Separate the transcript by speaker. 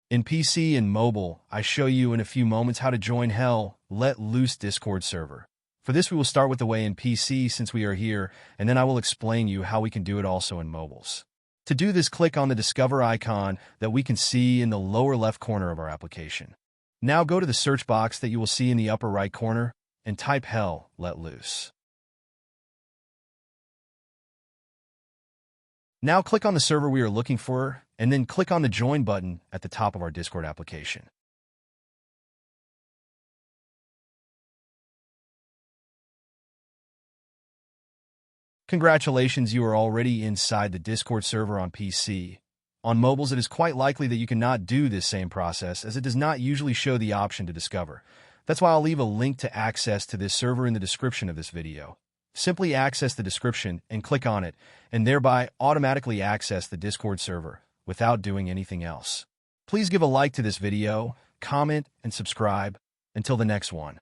Speaker 1: In PC and mobile, I show you in a few moments how to join Hell Let Loose Discord server. For this, we will start with the way in PC since we are here, and then I will explain you how we can do it also in mobiles. To do this, click on the Discover icon that we can see in the lower left corner of our application. Now go to the search box that you will see in the upper right corner and type Hell Let Loose. Now click on the server we are looking for, and then click on the Join button at the top of our Discord application. Congratulations, you are already inside the Discord server on PC. On mobiles, it is quite likely that you cannot do this same process, as it does not usually show the option to discover. That's why I'll leave a link to access to this server in the description of this video. Simply access the description and click on it, and thereby automatically access the Discord server without doing anything else. Please give a like to this video, comment, and subscribe. Until the next one.